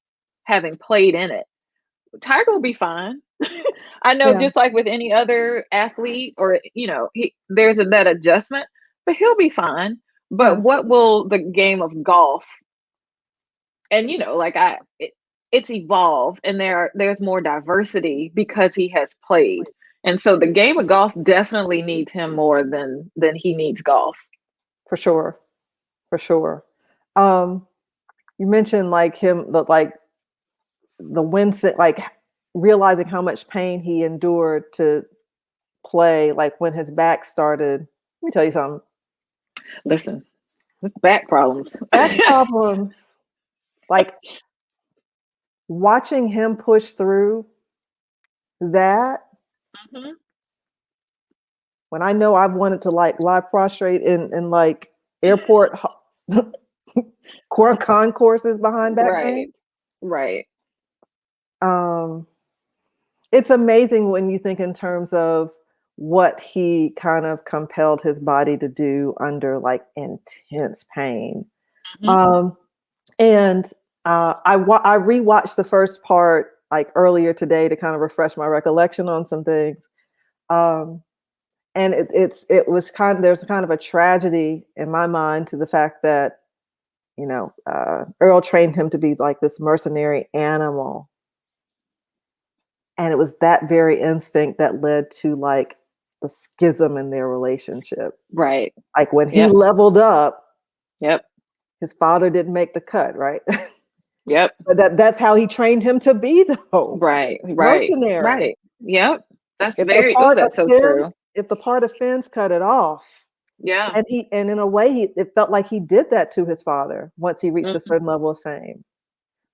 having played in it. Tiger will be fine. I know, Yeah, just like with any other athlete, or there's that adjustment, but he'll be fine. But yeah, what will the game of golf, and it's evolved, and there's more diversity because he has played, and so the game of golf definitely needs him more than he needs golf. for sure, for sure. Um, you mentioned like him, like the Winston, like realizing how much pain he endured to play, like when his back started. Let me tell you something. Listen, with back problems. Back problems, like watching him push through that, Mhm. when I know I've wanted to like lie prostrate in like airport concourses behind back Right, pain. right. Um, it's amazing when you think in terms of what he kind of compelled his body to do under like intense pain. Mhm. Um, and I rewatched the first part like earlier today to kind of refresh my recollection on some things. Um, and it was kind of, there's kind of a tragedy in my mind to the fact that, Earl trained him to be like this mercenary animal. And it was that very instinct that led to like the schism in their relationship. Right. Like when he Yep. leveled up, Yep. his father didn't make the cut, right? Yep. But that's how he trained him to be, though. Right. Right. Mercenary. Right. Yep. That's If the very, oh, part that's so offends, true. if the part offends, cut it off. Yeah. And in a way, it felt like he did that to his father once he reached a Mhm. certain level of fame.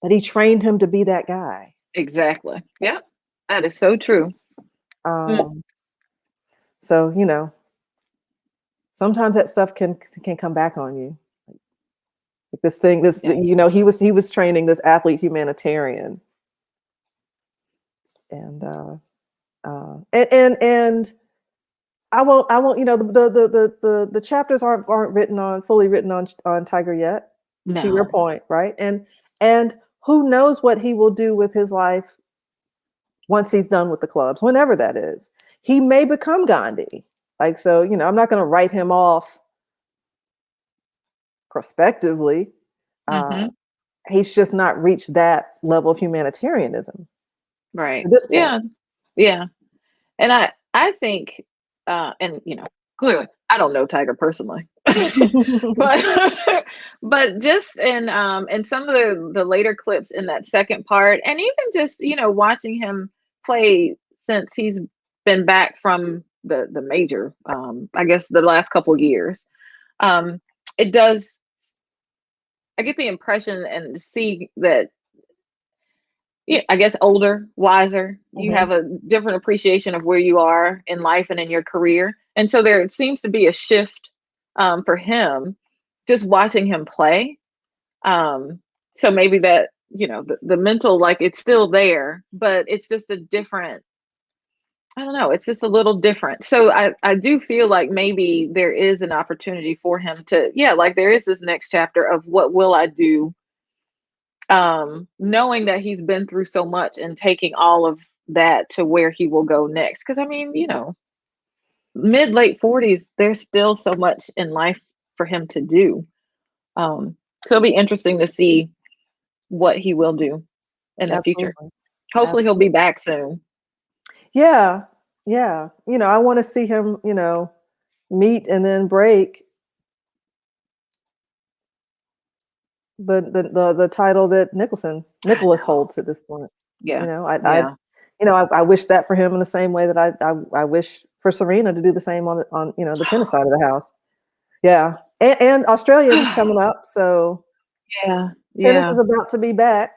That he trained him to be that guy. Exactly. Yep. That is so true. Mm. Um, so sometimes that stuff can come back on you. Like this thing, Yeah. he was training this athlete humanitarian, and and I won't the chapters aren't fully written on Tiger yet. To your No. point, right? And who knows what he will do with his life once he's done with the clubs, whenever that is. He may become Gandhi. Like, so, I'm not going to write him off prospectively. Uh, Hmm. he's just not reached that level of humanitarianism Right. to this point. Yeah. Yeah. And I think, and clearly I don't know Tiger personally, but but just in some of the later clips in that second part, and even just watching him play since he's been back from the major, I guess the last couple of years, um, it does. I get the impression and see that, yeah, I guess older, wiser. You Mhm. have a different appreciation of where you are in life and in your career. And so there seems to be a shift for him just watching him play. Um, so maybe that, the mental, like it's still there, but it's just a different, I don't know, it's just a little different. So I do feel like maybe there is an opportunity for him to, yeah, like there is this next chapter of what will I do, knowing that he's been through so much and taking all of that to where he will go next. Because I mean, mid late 40s, there's still so much in life for him to do. So it'll be interesting to see what he will do in the future. Absolutely. Hopefully, he'll be Absolutely. back soon. Yeah. Yeah. I want to see him, meet and then break the title that I Nicholas know. holds at this point. Yeah. I Yeah. I wish that for him in the same way that I wish for Serena to do the same on the tennis side of the house. Yeah, and Australians coming up, so Yeah. tennis is Yeah. about to be back.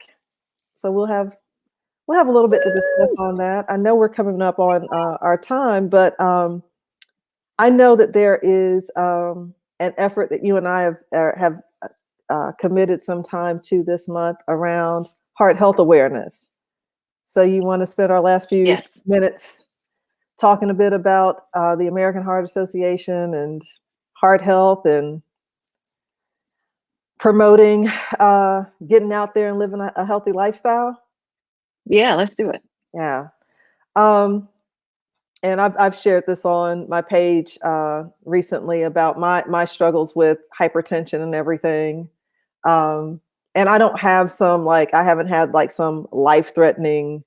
So we'll have a little bit to discuss Woo! on that. I know we're coming up on our time, but I know that there is an effort that you and I have committed some time to this month around heart health awareness. So you want to spend our last few Yes. minutes talking a bit about the American Heart Association and heart health and promoting getting out there and living a healthy lifestyle. Yeah. Let's do it. Yeah. Um, and I've shared this on my page recently about my struggles with hypertension and everything. Um, and I don't have I haven't had like some life threatening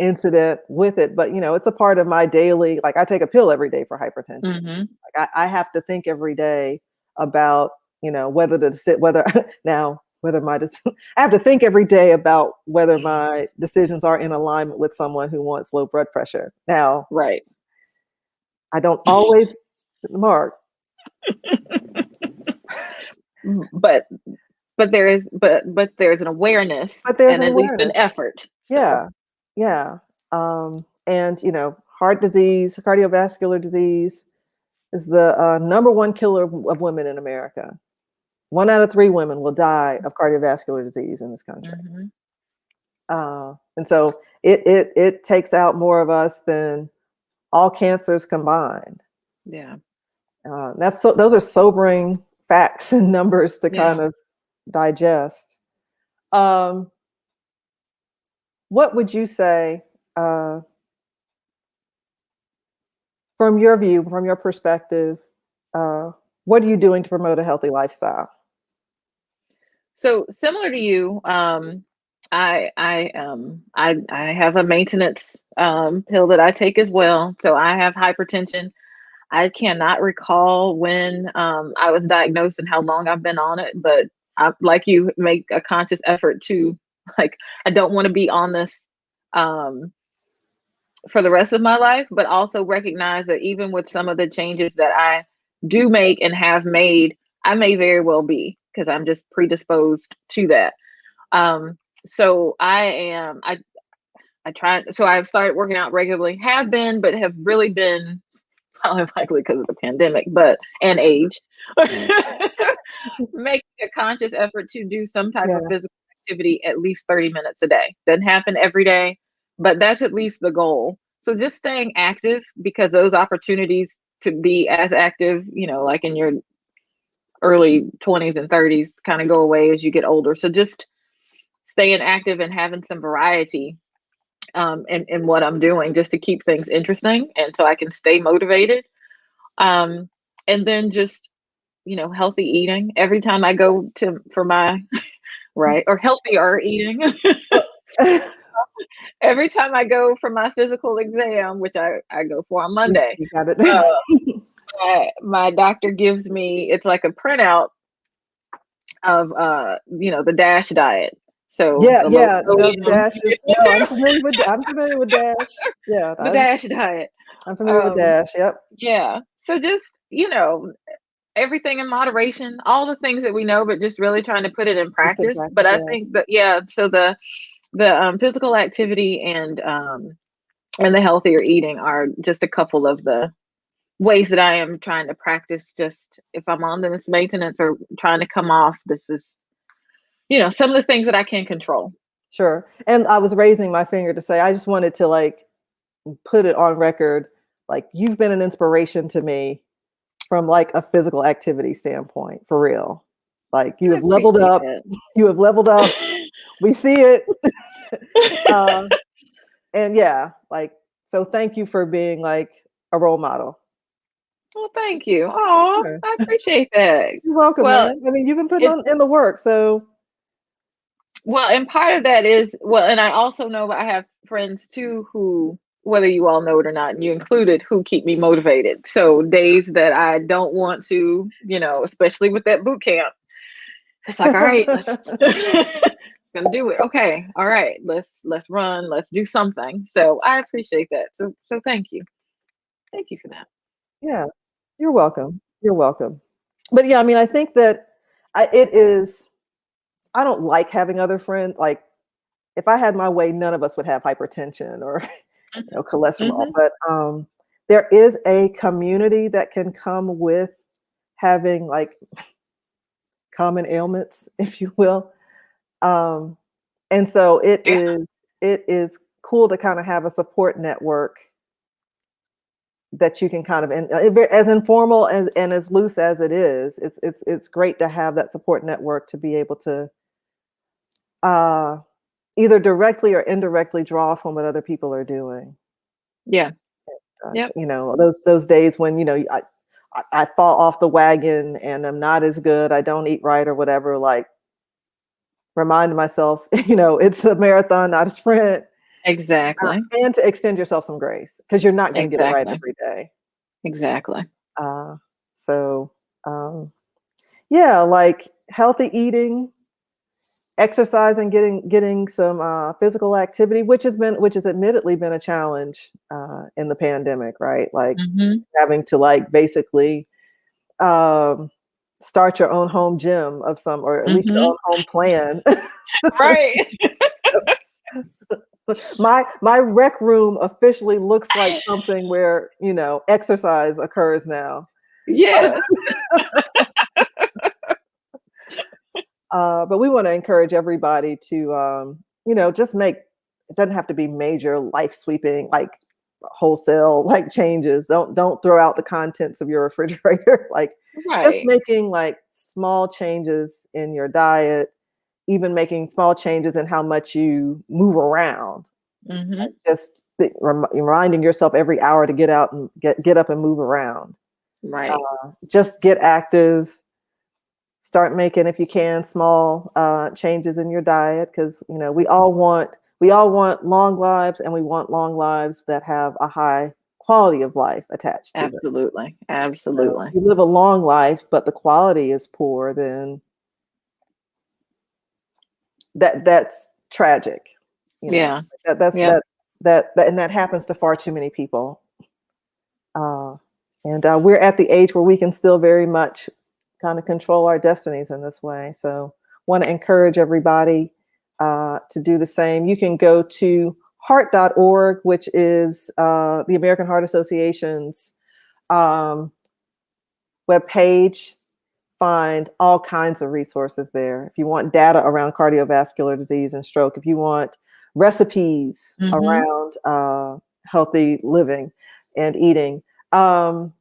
incident with it, but it's a part of my daily, like I take a pill every day for hypertension. Hmm. Like I have to think every day about, whether to sit, whether now, whether I have to think every day about whether my decisions are in alignment with someone who wants low blood pressure. Now, Right. I don't always hit the mark. But but there's an awareness But there's and an at least an awareness. effort. So Yeah. Yeah. And heart disease, cardiovascular disease is the number one killer of women in America. 1 out of 3 women will die of cardiovascular disease in this country. mhm. And so it takes out more of us than all cancers combined. Yeah. Those are sobering facts and numbers to kind Yeah. of digest. Um, what would you say uh, from your view, from your perspective, what are you doing to promote a healthy lifestyle? So similar to you, I have a maintenance pill that I take as well. So I have hypertension. I cannot recall when I was diagnosed and how long I've been on it, but I, like you, make a conscious effort to, like, I don't want to be on this um, for the rest of my life, but also recognize that even with some of the changes that I do make and have made, I may very well be, because I'm just predisposed to that. Um, so I try, so I've started working out regularly, have been, but have really been, probably likely because of the pandemic, but and age, making a conscious effort to do some type of Yeah, physical activity at least 30 minutes a day. Doesn't happen every day, but that's at least the goal. So just staying active, because those opportunities to be as active, like in your early 20s and 30s, kind of go away as you get older. So just staying active and having some variety in what I'm doing, just to keep things interesting and so I can stay motivated. Um, and then just, healthy eating every time I go to for my right, or healthier eating. Every time I go for my physical exam, which I go for on Monday, you got it. uh, my doctor gives me, it's like a printout of the DASH diet. So Yeah, the low yeah, the sodium, Dash is no, I'm familiar with Dash. Yeah, the DASH diet. I'm familiar with Um, Dash, yep. yeah. So just, everything in moderation, all the things that we know, but just really trying to put it in It's in practice. But practice, I yeah. think that, yeah, so the physical activity and the healthier eating are just a couple of the ways that I am trying to practice. Just if I'm on this maintenance or trying to come off, this is, some of the things that I can control. Sure. And I was raising my finger to say I just wanted to like put it on record, like you've been an inspiration to me from like a physical activity standpoint, for real. Like you I have leveled appreciate up. You have leveled up. that. We see it. uh, and yeah, like so. Thank you for being like a role model. Well, thank you. Oh, Sure. I appreciate that. You're welcome, Well, man. I mean, you've been putting it's on in the work, so and part of that is, well, and I also know I have friends too who, whether you all know it or not, and you included, who keep me motivated. So days that I don't want to, especially with that boot camp, it's like, all right, let's gonna do it. Okay, all right, let's run, let's do something. So I appreciate that. So thank you for that. yeah, you're welcome. You're welcome. But yeah, I mean, I think that it is. I don't like having other friends. Like, if I had my way, none of us would have hypertension or cholesterol. Hmm. But there is a community that can come with having like common ailments, if you will. Um, and so Yeah, it is cool to kind of have a support network that you can kind of, and as informal and as loose as it is, it's great to have that support network to be able to uh, either directly or indirectly draw from what other people are doing. yeah, yep. Those days when I fall off the wagon and I'm not as good, I don't eat right or whatever. Like remind myself, it's a marathon, not a sprint, Exactly, and to extend yourself some grace because you're not going to get it right exactly, every day. exactly. Uh, so um, yeah, like healthy eating, exercising, getting some physical activity, which has admittedly been a challenge in the pandemic, right? Like Hmm. having to like basically um, start your own home gym of some, or at least your Hmm. own home plan. Right. My rec room officially looks like something where exercise occurs now. Yes. But we want to encourage everybody to, just make, it doesn't have to be major life sweeping, like wholesale, like changes. Don't throw out the contents of your refrigerator. Like just Right. making like small changes in your diet, even making small changes in how much you move around. Mhm. Just reminding yourself every hour to get out and get up and move around. Right. Just get active. Start making, if you can, small changes in your diet, because we all want long lives, and we want long lives that have a high quality of life attached to them. Absolutely. So Absolutely. if you live a long life, but the quality is poor, then that's tragic. You know, Yeah. that that's Yep. that and that happens to far too many people. Uh, and we're at the age where we can still very much kind of control our destinies in this way. So, want to encourage everybody to do the same. You can go to heart.org, which is the American Heart Association's um, webpage. Find all kinds of resources there. If you want data around cardiovascular disease and stroke, if you want recipes Mhm. around healthy living and eating, um,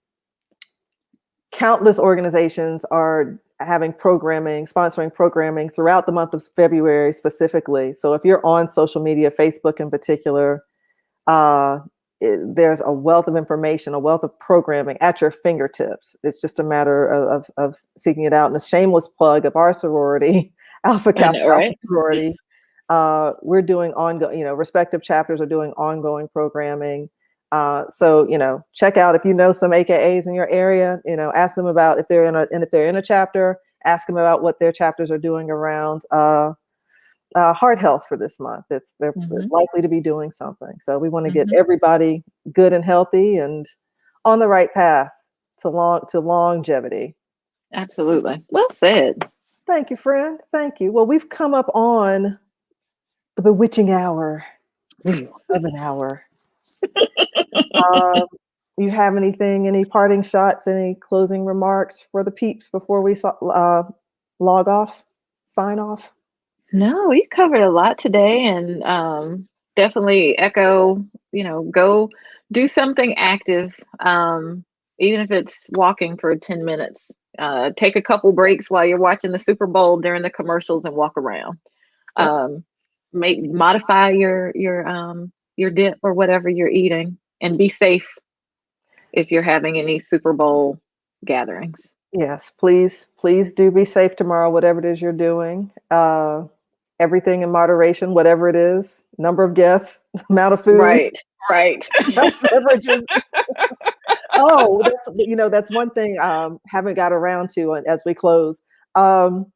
countless organizations are having programming, sponsoring programming throughout the month of February specifically. So if you're on social media, Facebook in particular, uh, there's a wealth of information, a wealth of programming at your fingertips. It's just a matter of seeking it out. And a shameless plug of our sorority, Alpha I Kappa know, Alpha right? sorority. We're doing ongoing, respective chapters are doing ongoing programming. So check out if you know some AKAs in your area. Ask them about if they're in a chapter. Ask them about what their chapters are doing around heart health for this month. They're Mhm. likely to be doing something. So we want to get Mhm. everybody good and healthy and on the right path to longevity. Absolutely. Well said. Thank you, friend. Thank you. Well, we've come up on the bewitching hour of an hour. Um, you have anything, any parting shots, any closing remarks for the peeps before we log off, sign off? No, we covered a lot today, and definitely echo, go do something active, even if it's walking for 10 minutes. Take a couple breaks while you're watching the Super Bowl during the commercials and walk around. Yep. Um, modify your dip or whatever you're eating, and be safe if you're having any Super Bowl gatherings. Yes, please do be safe tomorrow, whatever it is you're doing. Everything in moderation, whatever it is, number of guests, amount of food, Right, right. amount of beverages. Oh, that's one thing haven't got around to as we close. Um,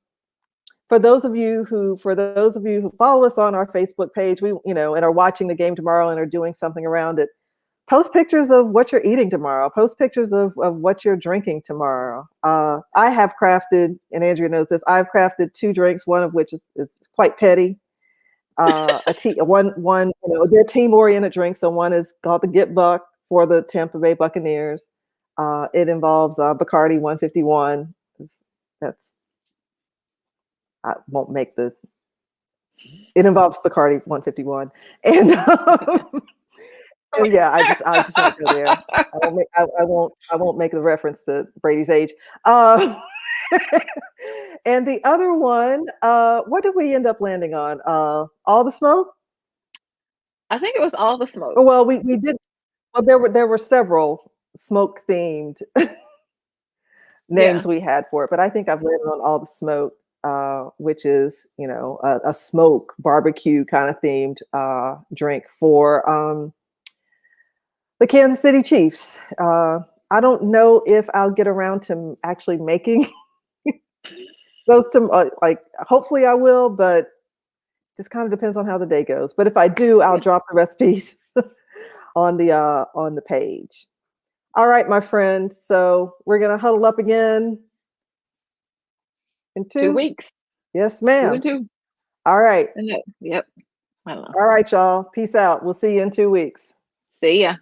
for those of you who follow us on our Facebook page, and are watching the game tomorrow and are doing something around it, post pictures of what you're eating tomorrow. Post pictures of what you're drinking tomorrow. I have crafted, and Andrea knows this, I've crafted two drinks, one of which is quite petty. A tea, one, they're team oriented drinks. So one is called the Get Buck for the Tampa Bay Buccaneers. It involves Bacardi 151. That's I won't make the. It involves Bacardi 151, and yeah, I just won't go there. I won't make the reference to Brady's age. Uh, and the other one, what did we end up landing on? All the smoke? I think it was all the smoke. Oh, well, we did. Well, there were several smoke themed Yeah. names we had for it, but I think I've landed on all the smoke, which is a smoke barbecue kind of themed drink for the Kansas City Chiefs. I don't know if I'll get around to actually making those to hopefully I will, but just kind of depends on how the day goes. But if I do, I'll Yeah. drop the recipes on the page. All right, my friend. So we're gonna huddle up again in 2 two. weeks. Yes, 2 ma'am. and 2. All right. And yep. I don't know. All right, y'all. Peace out. We'll see you in 2 weeks. See ya.